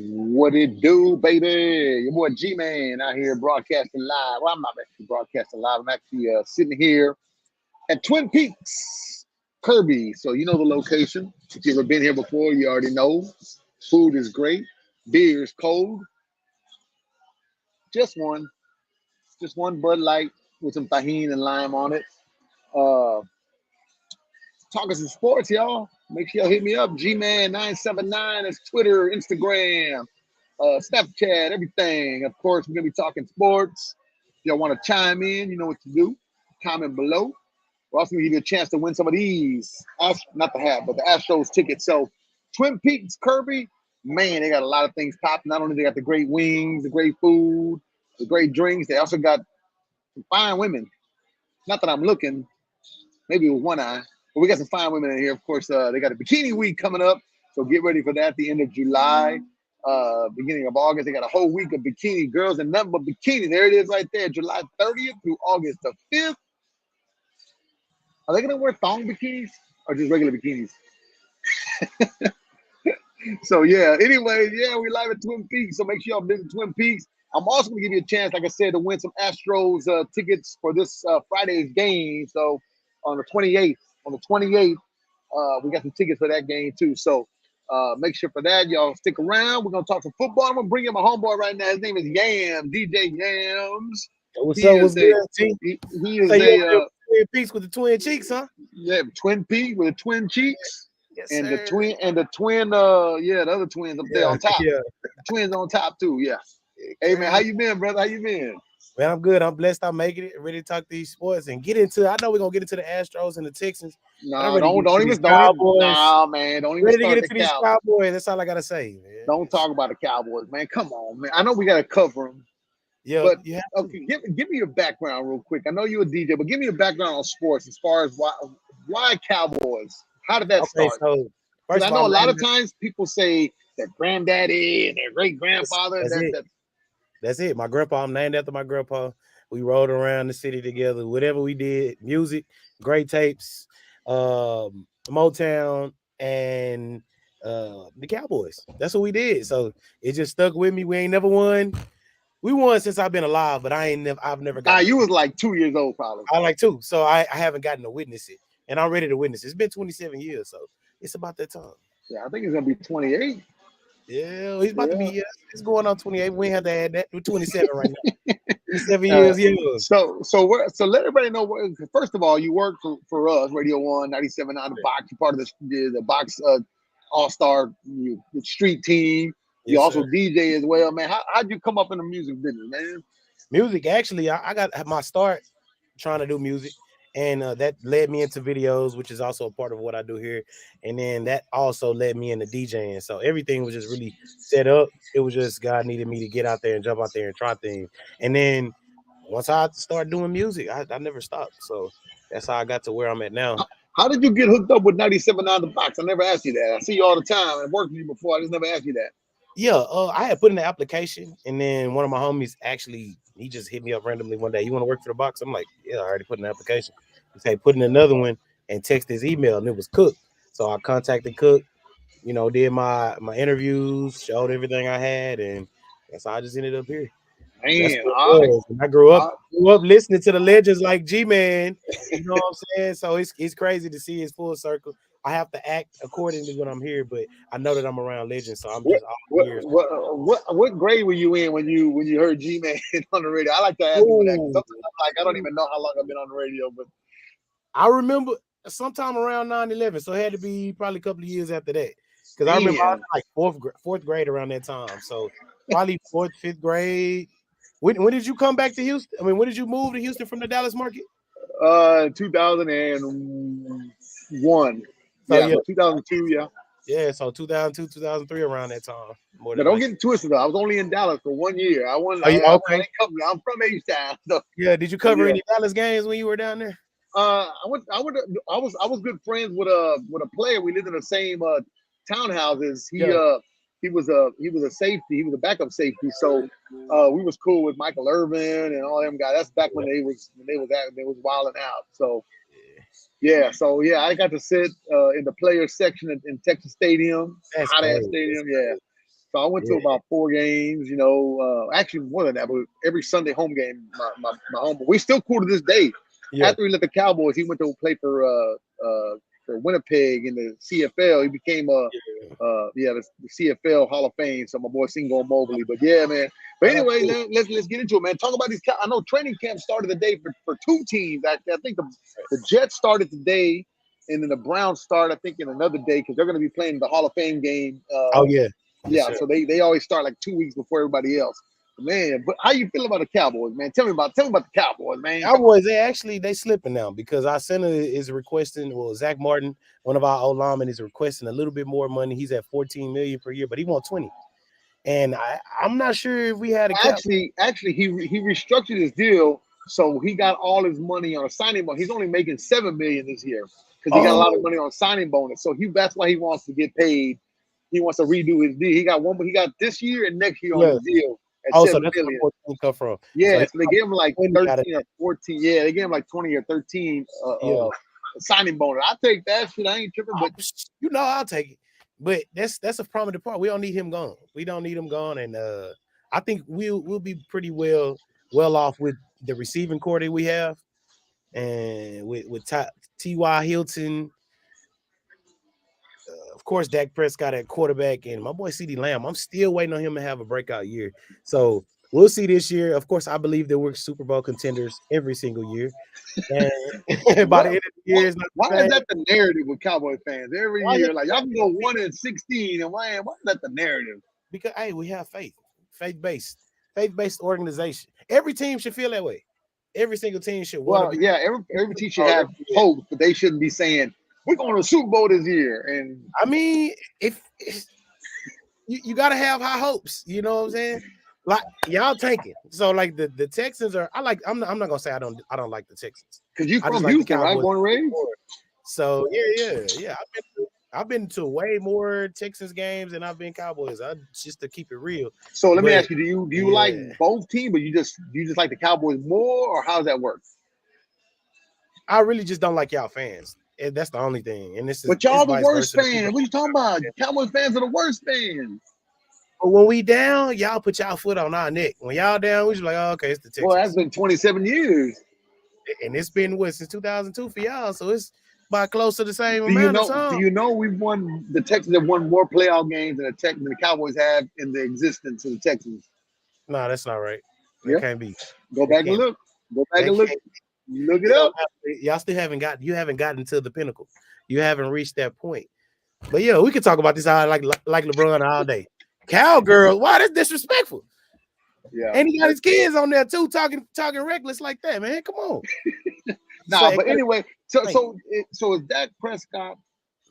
What it do, baby? Your boy GMan out here broadcasting live. Well, I'm not actually broadcasting live. I'm actually sitting here at Twin Peaks, Kirby. So you know the location. If you've ever been here before, you already know. Food is great. Beer is cold. Just one. Just one Bud Light with some tahini and lime on it. Uh, Talking some sports, y'all. Make sure y'all hit me up. GMan979 is Twitter, Instagram, Snapchat, everything. Of course, we're gonna be talking sports. If y'all want to chime in, you know what to do. Comment below. We're also gonna give you a chance to win some of these. Not the hat, but the Astros tickets. So Twin Peaks, Kirby, man, they got a lot of things popping. Not only they got the great wings, the great food, the great drinks, they also got some fine women. Not that I'm looking, maybe with one eye. But we got some fine women in here. Of course, they got a bikini week coming up. So get ready for that at the end of July, beginning of August. They got a whole week of bikini, girls and nothing but bikini. There it is right there, July 30th through August the 5th. Are they going to wear thong bikinis or just regular bikinis? So, yeah, anyway, yeah, we live at Twin Peaks. So make sure y'all visit Twin Peaks. I'm also going to give you a chance, like I said, to win some Astros tickets for this Friday's game. So on the 28th. On the 28th, we got some tickets for that game too. So make sure for that, y'all stick around. We're gonna talk some football. I'm gonna bring in my homeboy right now. His name is Yam, DJ Yams. What's up? What's good, T? He is so a Twin Peaks with the twin cheeks, huh? Yeah, Twin Peak with the twin cheeks. Yes, and sir. the twin the other twins up there on top. Yeah. The twins on top too. Yeah. Hey man, how you been, brother? How you been? Man, I'm good. I'm blessed. I'm making it. Ready to talk these sports and get into. I know we're gonna get into the Astros and the Texans. No, don't even start. Nah, man, don't even ready to start get into these Cowboys. That's all I gotta say, man. Don't talk about the Cowboys, man. Come on, man. I know we gotta cover them. Yeah, but okay, give me your background real quick. I know you're a DJ, but give me your background on sports as far as why Cowboys. How did that start? So first I know a lot of times people say their granddaddy and their great grandfather. That's it. My grandpa, I'm named after my grandpa. We rode around the city together. Whatever we did, music, great tapes, Motown, and the Cowboys. That's what we did. So it just stuck with me. We ain't never won. We won since I've been alive, but I've never gotten. You was like 2 years old, probably. I was like 2, so I haven't gotten to witness it, and I'm ready to witness it. It's been 27 years, so it's about that time. Yeah, I think it's gonna be 28. Yeah, he's about to be. It's going on 28. We ain't have to add that. We're 27 right now. 7 years. Yeah. So let everybody know. First of all, you work for us, Radio 1, 97.9 The Box. You're part of the Box All-Star street team. You also DJ as well, man. How'd you come up in the music business, man? Music, actually, I got my start trying to do music, and that led me into videos, which is also a part of what I do here. And then that also led me into DJing. So everything was just really set up. It was just God needed me to get out there and jump out there and try things. And then once I started doing music, I never stopped. So that's how I got to where I'm at now. How did you get hooked up with 97.9 The Box? I never asked you that. I see you all the time. I've worked with you before. I just never asked you that. Yeah, I had put in the application, and then one of my homies he just hit me up randomly one day. You want to work for the Box? I'm like, yeah, I already put in the application. He said, put in another one and text his email, and it was Cook. So I contacted Cook, did my interviews, showed everything I had, and that's how I just ended up here. Man, I grew up listening to the legends like GMan. You know what I'm saying? So it's crazy to see his full circle. I have to act accordingly when I'm here, but I know that I'm around legends, so I'm just all ears. What grade were you in when you heard GMan on the radio? I like to ask people that. Sometimes I'm like, I don't even know how long I've been on the radio, but I remember sometime around 9/11, so it had to be probably a couple of years after that. Because I remember I was like fourth grade around that time, so probably 4th, 5th grade. When did you come back to Houston? I mean, when did you move to Houston from the Dallas market? 2001. So yeah, 2002. Yeah. Yeah, so 2002, 2003, around that time. But don't get twisted though. I was only in Dallas for 1 year. I'm from H-Town. So. Yeah. Did you cover any Dallas games when you were down there? I was good friends with a player. We lived in the same townhouses. He was a safety. He was a backup safety. So we was cool with Michael Irvin and all them guys. That's back when they was wilding out. So I got to sit in the player section in Texas Stadium, hot ass stadium. Yeah. So I went to Yeah, about 4 games, actually more than that, but every Sunday home game, my home. But we still cool to this day. yeah. After he left the Cowboys, he went to play for Winnipeg in the CFL. He became the CFL Hall of Fame. So my boy Singo Mobley. But yeah, man. But Oh, that's anyway, cool. let's get into it, man. Talk about these. I know training camp started the day for 2 teams. I think the Jets started today, and then the Browns start, I think, in another day because they're going to be playing the Hall of Fame game. Oh yeah, yes, Yeah, sir. so they always start like 2 weeks before everybody else. Man, but how you feel about the Cowboys, man? Tell me about the Cowboys, man. Come on. Cowboys, they slipping now because our center is requesting. Well, Zach Martin, one of our old linemen, is requesting a little bit more money. He's at 14 million per year, but he wants 20. And I'm not sure if we had a cap. Actually, he restructured his deal, so he got all his money on a signing bonus. He's only making $7 million this year because he got a lot of Oh, money on signing bonus. So that's why he wants to get paid. He wants to redo his deal. He got one, but he got this year and next year on yeah. his deal at Oh, so seven that's where million. 14 come from. So Yeah, he so they gave him like 20 out of 13 or that. 14. Yeah, they gave him like 20 or 13 Yeah. signing bonus. I take that shit. I ain't tripping, but I'll take it. But that's a prominent part. We don't need him gone. We don't need him gone. And I think we'll be pretty well off with the receiving core that we have, and with T.Y. Hilton, of course, Dak Prescott at quarterback, and my boy C.D. Lamb. I'm still waiting on him to have a breakout year. So we'll see this year. Of course, I believe that we're Super Bowl contenders every single year. And by the end of the year, it's not why the is same. that the narrative with Cowboy fans every Why is year? it Like y'all can go 1-16, and why is that the narrative? Because hey, we have faith-based organization. Every team should feel that way. Every single team should want to Well, be yeah, every team should oh, have every year. hope, but they shouldn't be saying we're going to the Super Bowl this year. And I mean, if you got to have high hopes, you know what I'm saying? Like y'all tanking. So like the Texans are. I'm not gonna say I don't like the Texans. because you I just from like the Houston, right? Cowboys. Born and raised. So yeah. I've been to way more Texans games than I've been Cowboys. Just to keep it real. So let me But ask you: Do you like yeah, both teams, but you just like the Cowboys more, or how does that work? I really just don't like y'all fans. And that's the only thing. And it's But y'all the vice worst versa. fans. What you talking about? Cowboys fans are the worst fans. But when we down, y'all put y'all foot on our neck. When y'all down, we just like, oh, okay, it's the Well, that's Texans. been 27 years. And it's been since 2002 for y'all. So it's about close to the same Do you amount of know? Do time. you know the Texans have won more playoff games than the Cowboys have in the existence of the Texans? No, that's not right. That Yeah. can't be. Go That back and can't be. look. Go back That and look. can't Look it up. y'all still haven't gotten to the pinnacle. You haven't reached that point. But yeah, we could talk about this like LeBron all day. Cowgirl, why that's disrespectful? Yeah. And he got his kids on there too, talking reckless like that, man. Come on. Nah, but anyway, so is Dak Prescott?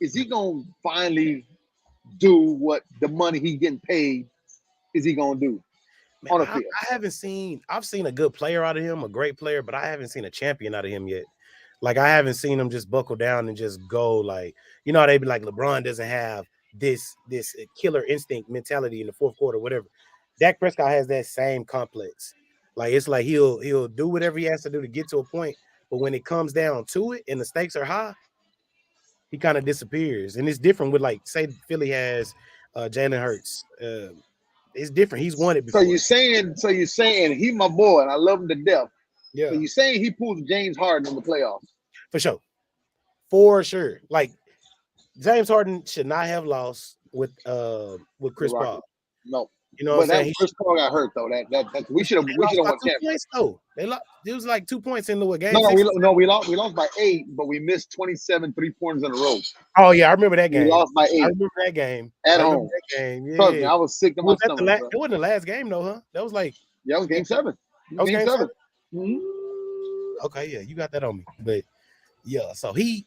Is he gonna finally do what the money he's getting paid? Is he gonna do Man, on the field? I've seen a good player out of him, a great player, but I haven't seen a champion out of him yet. Like I haven't seen him just buckle down and just go like, they be like LeBron doesn't have this killer instinct mentality in the fourth quarter, whatever. Dak Prescott has that same complex. Like it's like he'll do whatever he has to do to get to a point, but when it comes down to it and the stakes are high, he kind of disappears. And it's different with like say Philly has Jalen Hurts. It's different. He's won it So before. you're saying he my boy and I love him to death. Yeah. So you're saying he pulls James Harden in the playoffs? For sure. Like James Harden should not have lost with Chris Paul. No. You know what I'm saying? Chris Paul got hurt though. That we should have won points though. It was like 2 points in the game. We lost by 8, but we missed 27 3-pointers in a row. Oh yeah, I remember that game. We lost by 8. I remember that game at home. That game. Yeah. Trust me, I was sick to my stomach. It wasn't the last game though, huh? That was like it was game 7. That was game 7. Mm-hmm. Okay, yeah, you got that on me. But yeah, so he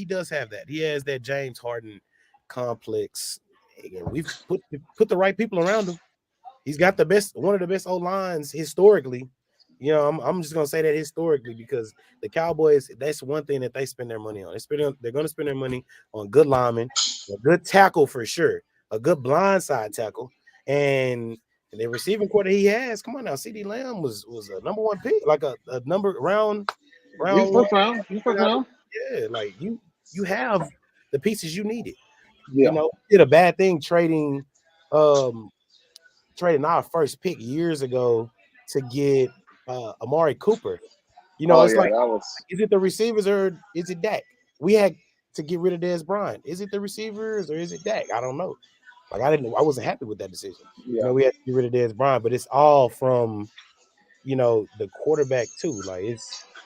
does have that. He has that James Harden complex. Again, we've put the right people around him. He's got one of the best O-lines historically. I'm just gonna say that historically because the Cowboys, that's one thing that they spend their money on. They're gonna spend their money on good linemen, a good tackle for sure, a good blindside tackle, and the receiving core that he has. Come on now, C.D. Lamb was a number 1 pick, like a number round. He's first round. Yeah, like you have the pieces you needed. Yeah. Did a bad thing trading um traded our first pick years ago to get Amari Cooper. You know, Oh it's yeah, like, that was is it the receivers or is it Dak? We had to get rid of Dez Bryant. Is it the receivers or is it Dak? I don't know. Like I wasn't happy with that decision. You yeah, know, we had to get rid of Dez Bryant, but it's all from, you know, the quarterback too. Like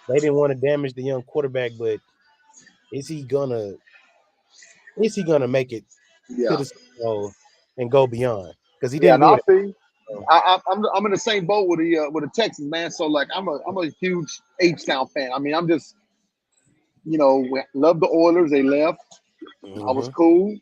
they didn't want to damage the young quarterback, but is he gonna make it to yeah, the Super Bowl and go beyond? Because he yeah. didn't And do I it. see. So, I'm in the same boat with the Texans, man. So like I'm a huge H Town fan. I mean, I'm just love the Oilers. They left. I was mhm. cool.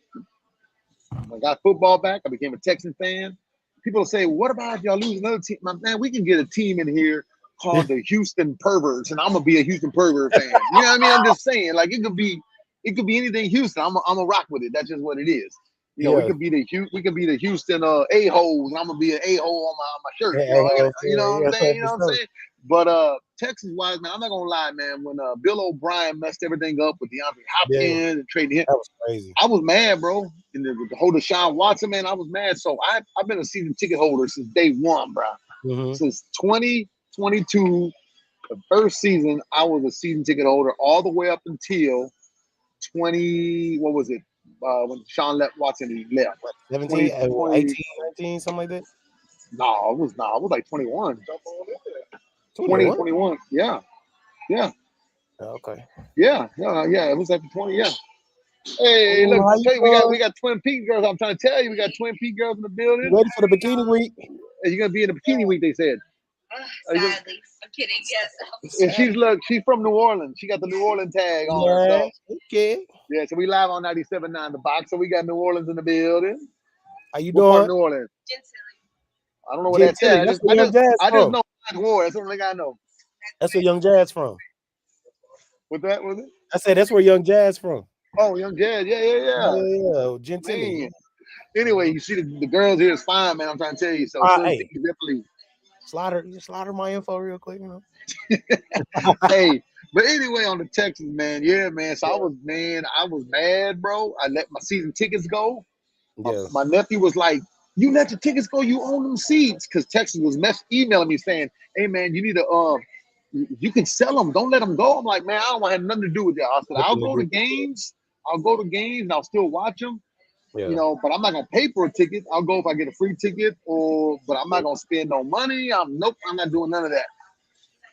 I got football back. I became a Texan fan. People say, "What about if y'all lose another team?" Man, we can get a team in here called the Houston Perverts, and I'm gonna be a Houston Pervert fan. You know what I mean? I'm just saying, like it could be anything Houston. I'm a rock with it. That's just what it is. We Yeah. could be the Houston a holes, and I'm gonna be an a hole on my shirt. Hey, hey, You know what I'm yeah, saying? You for know what I'm sure. saying? But Texas wise, man, I'm not gonna lie, man. When Bill O'Brien messed everything up with DeAndre Yeah, Hopkins and trading him, that was crazy. I was mad, bro. And the whole Deshaun Watson, man, I was mad. So I've been a season ticket holder since day one, bro. Hmm. Since 2022, the first season, I was a season ticket holder all the way up until 20. What was it? When Watson he left. 17, 20, 20 18, 19, something like that. No, it was like 21. 20, 21. 21. Yeah, yeah, Okay. yeah. It was like 20. Yeah. Hey, look, Oh, how I you tell you, we doing? got Twin Peaks girls. I'm trying to tell you, we got Twin Peaks girls in the You building. ready for the bikini week? And you're gonna be in a bikini week, they said. Sadly, I'm kidding. Yes. And she's from New Orleans. She got the New Orleans tag on her. Yeah. So Okay. yeah, so we live on 97.9 The Box. So we got New Orleans in the building. How you What part of doing? New Orleans? I don't know where that's Gentilly. at. That's where Young Jazz I just from. know Ninth Ward. That's the only thing I know. That's where Young Jazz from. What that was it? I said that's where Young Jazz from. Oh, Young Jazz. Yeah. Yeah. Gentilly. Man. Anyway, you see the girls here is fine, man. I'm trying to tell you. So Twin Hey, Peaks definitely. slaughter my info real quick, you know. Hey, but anyway, on the Texans, man, yeah, man. So I was mad, bro. I let my season tickets go. Yeah. My nephew was like, "You let your tickets go. You own them seats." Because Texas was emailing me saying, "Hey, man, you need to you can sell them. Don't let them go." I'm like, "Man, I don't want to have nothing to do with that." I said, "I'll Nothing to go do. to games. I'll go to games, and I'll still watch them. Yeah. But I'm not gonna pay for a ticket. I'll go if I get a free ticket, but I'm not gonna spend no money. I'm not doing none of that."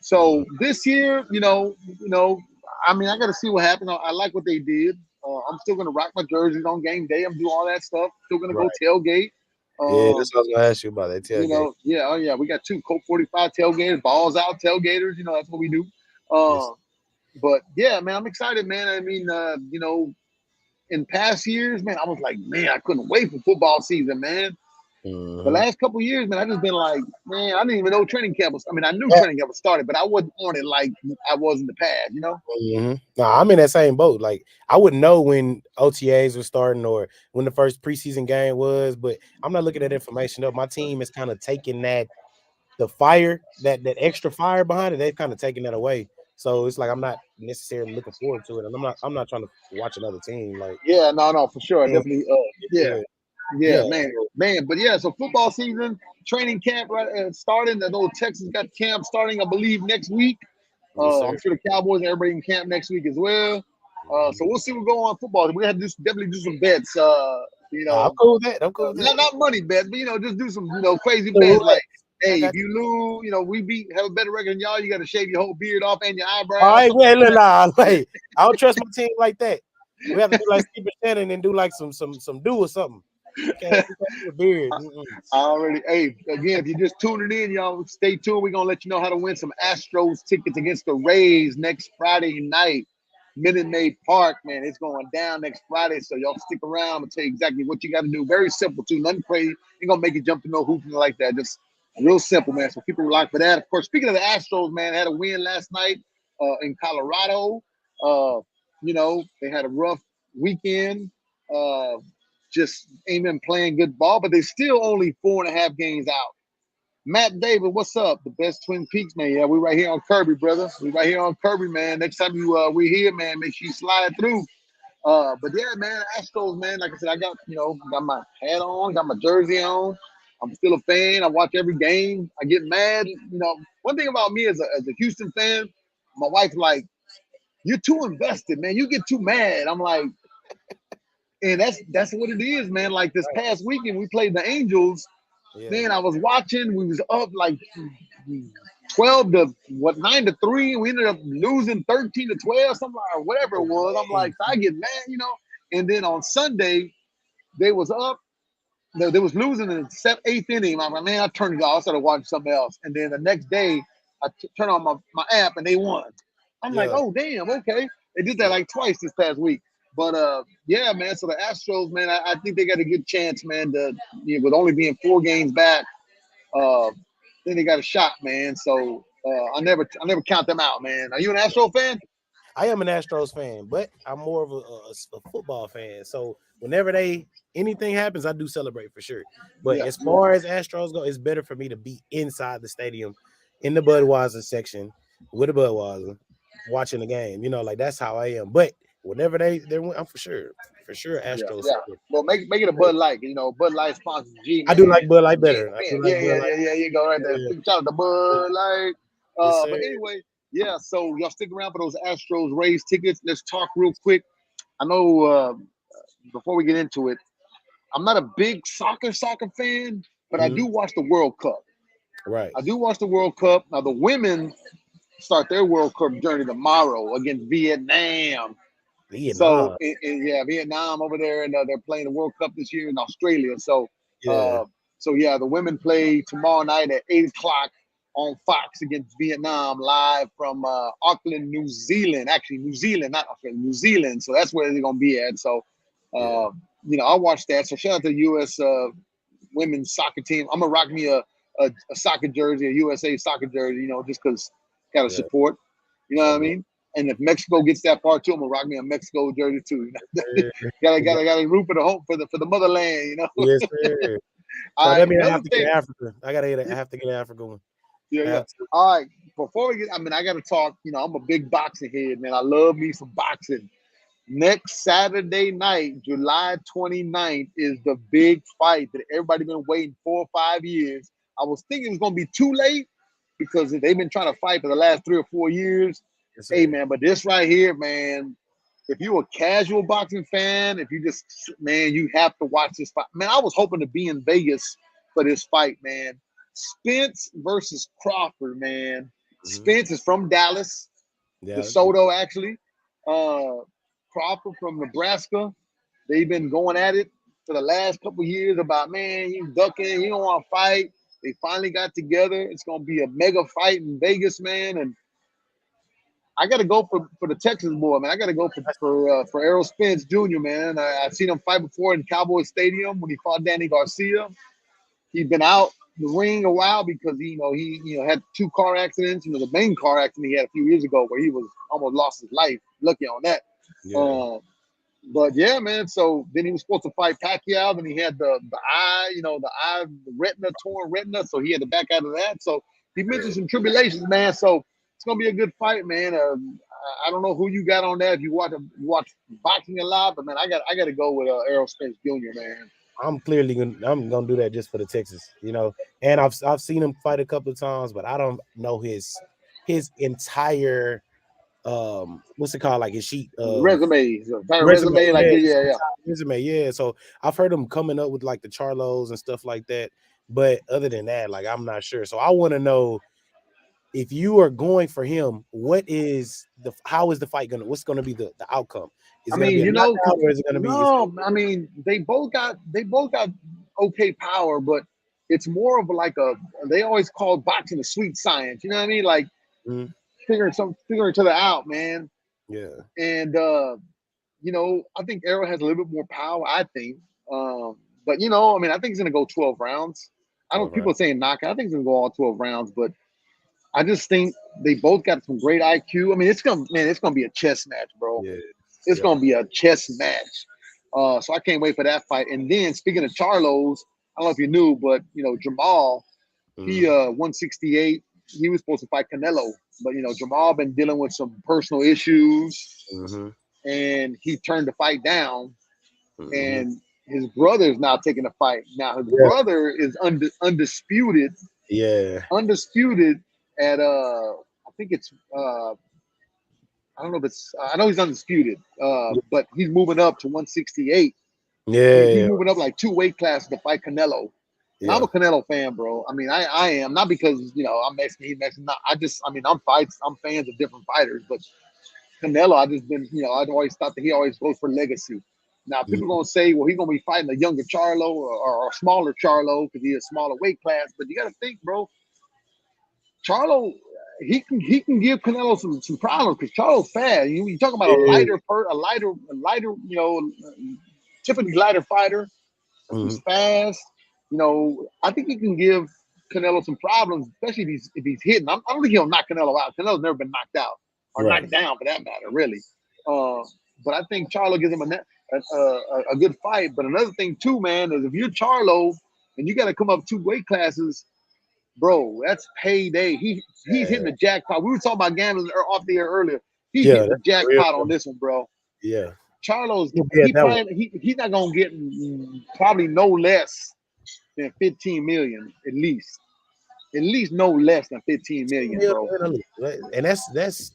So this year, I mean, I got to see what happens. I like what they did. I'm still gonna rock my jerseys on game day. I'm doing all that stuff. Still gonna go Right. tailgate. Yeah, Um, that's what I was gonna ask you about that tailgate. yeah, oh yeah, we got two Coke 45 tailgaters, balls out tailgaters. That's what we do. Yes. But yeah, man, I'm excited, man. I mean, in past years, man, I was like, man, I couldn't wait for football season, man. The Mm-hmm. last couple of years, man, I just been like, man, I didn't even know training camp was. I mean, I knew Yeah. training camp was started, but I wasn't on it like I was in the past. Mm-hmm. No, I'm in that same boat. Like I wouldn't know when OTAs were starting or when the first preseason game was, but I'm not looking at information up. My team is kind of taking the fire, that extra fire behind it. They've kind of taken that away. So it's like I'm not necessarily looking forward to it, and I'm not trying to watch another team. Like, Yeah, no, for sure, yeah, definitely. Yeah, yeah. man. But yeah, so football season, training camp right starting. The old Texas got camp starting, I believe, next week. Yes, sir. I'm sure the Cowboys and everybody in camp next week as well. So we'll see what go on football. We have to definitely do some bets. I'm cool with that. I'm cool with that. Not money bets, but just do some crazy The bets roulette. like, hey, I if got you lose, we have a better record than y'all. You got to shave your whole beard off and your all eyebrows. right, wait, look, nah, like I don't trust my team like that. We have to do like Steve Shannon and do like some do or something. We can't do a beard. Hey, again, if you're just tuning in, y'all, stay tuned. We're going to let you know how to win some Astros tickets against the Rays next Friday night. Minute Maid Park, man. It's going down next Friday, so y'all stick around. I'm going to tell you exactly what you got to do. Very simple, too. Nothing crazy. Ain't going to make you jump to no hoop like that. Just real simple, man. So keep it locked for that. Of course, speaking of the Astros, man, had a win last night in Colorado. They had a rough weekend. Just ain't been playing good ball, but they still only 4.5 games out. Matt David, what's up? The best Twin Peaks, man. Yeah, we right here on Kirby, brother. We right here on Kirby, man. Next time we here, man, make sure you slide through. But yeah, man, Astros, man. Like I said, I got got my hat on, got my jersey on. I'm still a fan. I watch every game. I get mad. One thing about me as a Houston fan, my wife's like, "You're too invested, man. You get too mad." I'm like, and that's what it is, man. Like this past weekend, we played the Angels. Yeah. Man, I was watching. We was up like 9-3. We ended up losing 13-12, something like, or whatever it was. I'm like, I get mad. And then on Sunday, they was up. They was losing in the eighth inning. I'm like, man, I turned it off. I started watching something else. And then the next day, I turned on my app and they won. I'm like, Yeah. oh damn, okay. They did that like twice this past week. But yeah, man. So the Astros, man, I think they got a good chance, man. With only being 4 games back, then they got a shot, man. So I never count them out, man. Are you an Astro fan? I am an Astros fan, but I'm more of a football fan. So whenever anything happens, I do celebrate for sure. But Yeah. as far as Astros go, it's better for me to be inside the stadium in the Budweiser section with a Budweiser watching the game. Like that's how I am. But whenever they're I'm for sure Yeah, Astros. yeah. Well, make it a Bud Light. Bud Light sponsors I do GMan. like Bud Light better. I do GMan. like Yeah. Bud Light. You go right there. Yeah. Shout out to Bud Light. Yes, sir. But anyway, yeah. So y'all stick around for those Astros Rays tickets. Let's talk real quick. I know before we get into it, I'm not a big soccer fan, but I do watch the World Cup. Right. I do watch the World Cup. Now the women start their World Cup journey tomorrow against Vietnam. So yeah, Vietnam over there, and they're playing the World Cup this year in Australia. So Yeah. The women play tomorrow night at 8 o'clock on Fox against Vietnam, live from Auckland, New Zealand. Actually, New Zealand, not Australia, New Zealand. So that's where they're gonna be at. So I'll watch that. So shout out to the U.S. Women's soccer team. I'm gonna rock me a soccer jersey, a USA soccer jersey. Just because gotta support. You know what I mean? And if Mexico gets that far too, I'm gonna rock me a Mexico jersey too. gotta root for the home for the motherland. Yes, sir. So that means I have to get Africa. I have to get an Africa one. Yeah. All right. Before we get, I gotta talk. I'm a big boxing head, man. I love me some boxing. Next Saturday night, July 29th, is the big fight that everybody been waiting 4 or 5 years. I was thinking it was gonna be too late because they've been trying to fight for the last 3 or 4 years. Yes, hey, man, but this right here, man, if you're a casual boxing fan, if you just, man, you have to watch this fight. Man, I was hoping to be in Vegas for this fight, man. Spence versus Crawford, man. Spence is from Dallas, DeSoto, actually. Crawford from Nebraska. They've been going at it for the last couple years about, man, he's ducking, he don't want to fight. They finally got together. It's going to be a mega fight in Vegas, man. And I got to go for the Texas boy, man. I got to go for Errol Spence Jr., man. I've seen him fight before in Cowboy Stadium when he fought Danny Garcia. He's been out the ring a while because he had 2 car accidents. The main car accident he had a few years ago where he was almost lost his life. Lucky on that. Yeah. But yeah, man. So then he was supposed to fight Pacquiao. Then he had the eye, the torn retina. So he had to back out of that. So he mentioned some tribulations, man. So it's gonna be a good fight, man. I don't know who you got on that. If you watch boxing a lot, but man, I got to go with Errol Spence Jr., man. I'm gonna do that just for the Texas, And I've seen him fight a couple of times, but I don't know his entire what's it called, like his sheet resume, like resume, yeah. So I've heard him coming up with like the Charlos and stuff like that, but other than that, like I'm not sure. So I want to know, if you are going for him, how is the fight what's gonna be the outcome? Is it gonna be a knockout, or is it gonna be? No, I mean they both got okay power, but it's more of like they always call boxing a sweet science. You know what I mean? Like figuring each other out, man. Yeah. And I think Errol has a little bit more power, I think. But I think he's gonna go 12 rounds. I don't people saying knockout. I think he's gonna go all 12 rounds, but I just think they both got some great IQ. I mean, it's gonna be a chess match, bro. Yeah. It's gonna be a chess match. So I can't wait for that fight. And then speaking of Charlos, I don't know if you knew, but Jamal, he 168. He was supposed to fight Canelo, but Jamal been dealing with some personal issues. and he turned the fight down. Mhm. And his brother is now taking the fight. Now his Yeah, brother is undisputed yeah, undisputed at I think it's I don't know if it's I know he's undisputed, but he's moving up to 168. He's yeah, moving up like 2 weight classes to fight Canelo. And I'm yeah. a Canelo fan, bro. I mean, I am not because I'm Mexican, he's Mexican. Not, I mean I'm fans of different fighters, but Canelo, I just been I'd always thought that he always goes for legacy. Now people Mhm. gonna say, well, he's gonna be fighting a younger Charlo or a smaller Charlo because he's a smaller weight class. But you got to think, bro, Charlo, he can give Canelo some problems because Charlo's fast. You talk about Yeah. a lighter, typically lighter fighter who's Mhm. fast. I think he can give Canelo some problems, especially if he's hitting. I don't think he'll knock Canelo out. Canelo's never been knocked out or Right. knocked down for that matter, really. Uh, but I think Charlo gives him a good fight. But another thing too, man, is if you're Charlo and you got to come up 2 weight classes, bro, that's payday. He's hitting Yeah, the jackpot. We were talking about gambling off the air earlier. He's yeah, hitting the that's real. jackpot on this one, bro. Yeah, Charlo's he'll be at that one. he's not gonna get probably no less than 15 million at least. At least no less than 15 million, 15 bro. million, and that's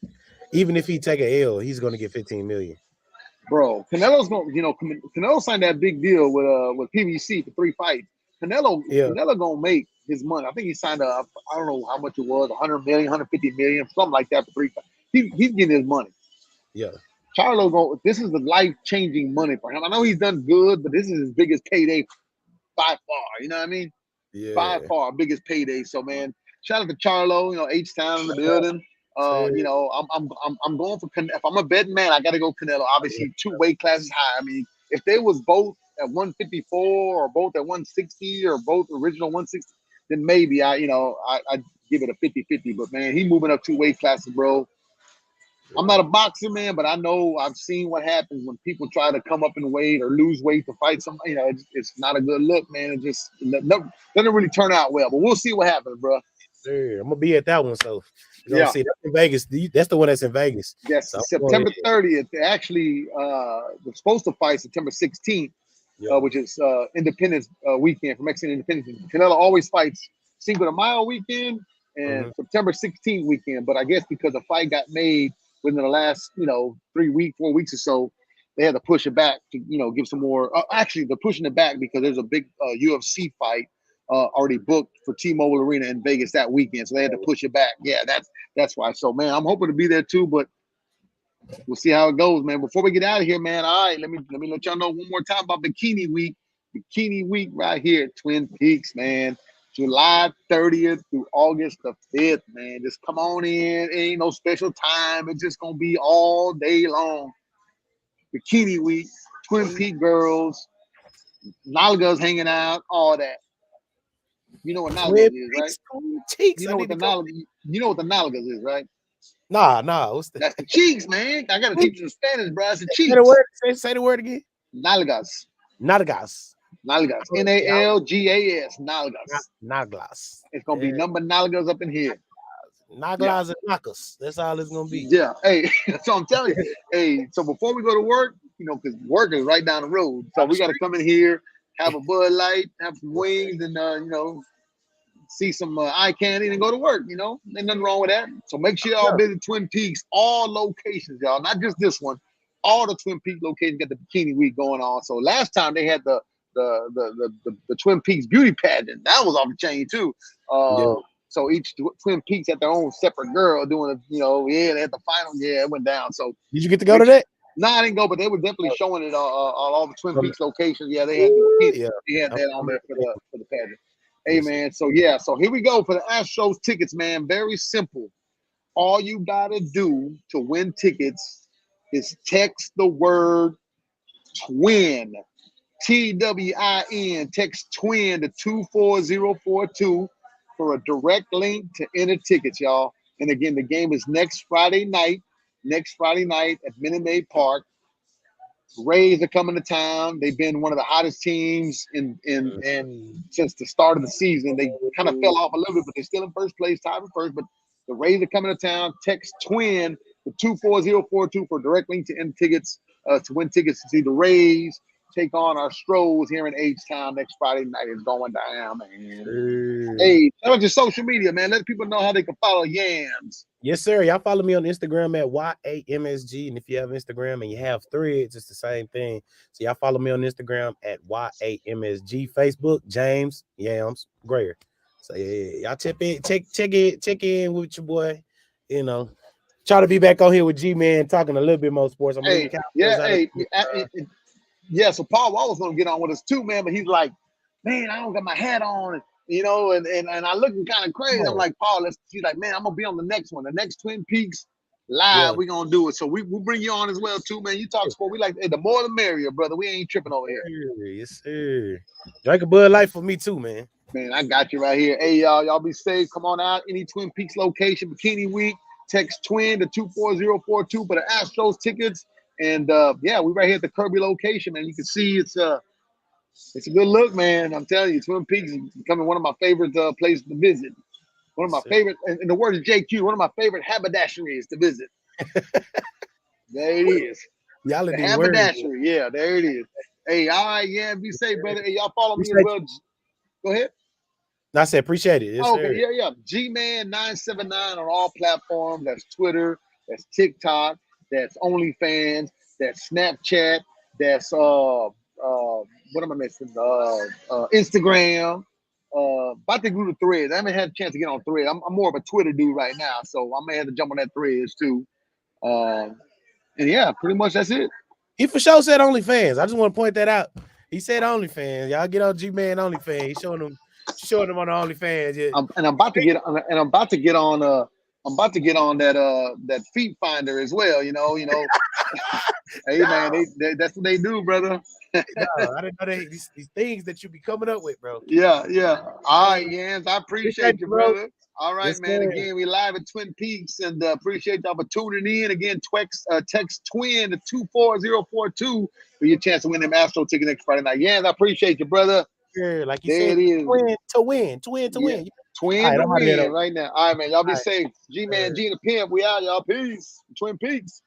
even if he take a L, he's gonna get 15 million. Bro, Canelo's gonna Canelo signed that big deal with PBC for 3 fights. Yeah, Canelo gonna make his money. I think he signed I don't know how much it was, 100 million, 150 million, something like that for 3 fights. He's getting his money. yeah, Charlo go. This is the life changing money for him. I know he's done good, but this is his biggest payday by far. You know what I mean? By yeah. far, biggest payday. So man, shout out to Charlo. H Town in the building. Say, I'm going for if I'm a betting man, I got to go Canelo. Obviously, 2 weight classes high. I mean, if they was both at 154 or both at 160 or both original 160, then maybe I'd give it a 50-50. But man, he moving up 2 weight classes, bro. I'm not a boxer, man, but I know I've seen what happens when people try to come up in weight or lose weight to fight somebody. It's not a good look, man. It just doesn't really turn out well. But we'll see what happens, bro. I'm gonna be at that one, so we're gonna Yeah, see. That's in Vegas. That's the one that's in Vegas. yes. So I'm going, September 30th. Actually, we're supposed to fight September 16th, yeah, which is Independence weekend for Mexican Independence. Canelo always fights Cinco de Mayo weekend and hmm September 16th weekend. But I guess because the fight got made within the last 3 weeks, 4 weeks or so, they had to push it back to give some more. Actually, they're pushing it back because there's a big UFC fight already booked for T-Mobile Arena in Vegas that weekend, so they had to push it back. Yeah, that's why. So man, I'm hoping to be there too, but we'll see how it goes, man. Before we get out of here, man. All right, let me let y'all know one more time about Bikini Week. Bikini Week right here at Twin Peaks, man. July 30th through August the 5th, man. Just come on in. It ain't no special time. It's just gonna be all day long. Bikini Week, Twin Peak girls, Nalgas hanging out, all that. You know what Twin Nalgas is, right? Peaks, Twin Cheeks. You I know need what to the go. Nalgas, you know what the Nalgas is, right? Nah. What's the That's the cheeks, man. I gotta teach you the Spanish, bro. It's the say the cheeks. word? Say the word again. Nalgas. Nalgas. Nalgas. Nalgas. Nalgas. Nalgas. It's gonna be Yeah. number nalgas up in here. Yeah. Nalgas and knuckles. That's all it's gonna be. Yeah. Hey, so I'm telling you. Hey, so before we go to work, because work is right down the road. So Down the we gotta street. come in here, have a Bud Light, have some wings, and see some eye candy and go to work. Ain't nothing wrong with that. So make sure y'all Yeah. visit Twin Peaks, all locations, y'all, not just this one. All the Twin Peaks locations got the Bikini Week going on. So last time they had the Twin Peaks beauty pageant. That was off the chain too. Yeah. So each Twin Peaks had their own separate girl doing it. They had the final. Yeah, it went down. So Did you get to go make to sure. that? No, I didn't go, but they were definitely showing it all the Twin From Peaks locations. Yeah, Ooh, yeah. they had I'm, that on I'm, there for the pageant. Hey listen. man, so yeah, so here we go for the Astros tickets, man. Very simple. All you gotta do to win tickets is text the word twin. TWIN. Text twin to 24042 for a direct link to enter tickets, y'all. And again, the game is next Friday night. Next Friday night at Minute Maid Park. Rays are coming to town. They've been one of the hottest teams in since the start of the season. They kind of fell off a little bit, but they're still in first place, tied for first. But the Rays are coming to town. Text twin the 24042 for direct link to end tickets, to win tickets to see the Rays take on our Stros here in H-Town next Friday night. It's going down, man. Sure. Hey, shout out your social media, man. Let people know how they can follow Yams. Yes, sir. Y'all follow me on Instagram at YAMSG. And if you have Instagram and you have Threads, it's the same thing. So y'all follow me on Instagram at YAMSG. Facebook, James Yams Grayer. So yeah, y'all check in with your boy. You know, try to be back on here with GMan talking a little bit more sports. I'm Hey, yeah, so Paul Wall was gonna get on with us too, man, but he's like, man, I don't got my hat on, you know, and I looking kind of crazy. I'm like, Paul, he's like, man, I'm gonna be on the next one, the next Twin Peaks live. We're gonna do it. So we'll bring you on as well too, man. You talk sport. We like, hey, the more the merrier, brother. We ain't tripping over here. Yes, sir. Drink a Bud Light for me too, man. Man, I got you right here. Hey, y'all be safe. Come on out. Any Twin Peaks location, Bikini Week. Text Twin to 24042 for the Astros tickets. And yeah, we right here at the Kirby location, man. You can see it's a good look, man. I'm telling you, Twin Peaks is becoming one of my favorite places to visit. One of my favorite, in the words of JQ, one of my favorite haberdasheries to visit. There it is. Y'all the haberdashery. Yeah, there it is. Hey, all right, yeah, be safe, brother. Hey, y'all follow me as well. Go ahead. I said appreciate it. Yes, okay, yeah. GMan 979 on all platforms. That's Twitter. That's TikTok. That's OnlyFans. That's Snapchat. That's what am I missing? Instagram. About to go to Threads. I haven't had a chance to get on Threads. I'm more of a Twitter dude right now, so I may have to jump on that Threads too. And yeah, pretty much that's it. He for sure said OnlyFans. I just want to point that out. He said OnlyFans. Y'all get on GMan OnlyFans. He's showing them on the OnlyFans. Yeah. I'm about to get on that feet finder as well. You know. Hey man, that's what they do, brother. No, I didn't know these things that you be coming up with, bro. Yeah. All right, Jans, I appreciate you, brother. All right, yes, man. sir. Again, we live at Twin Peaks, and appreciate y'all for tuning in. Again, text Twin to 24042 for your chance to win them Astro ticket next Friday night. Jans, I appreciate you, brother. Yeah, like you there said, it is. Twin to win. Twin right, to win right now. All right, man. Y'all be safe. G-Man, G and the Pimp. We out, y'all. Peace. Twin Peaks.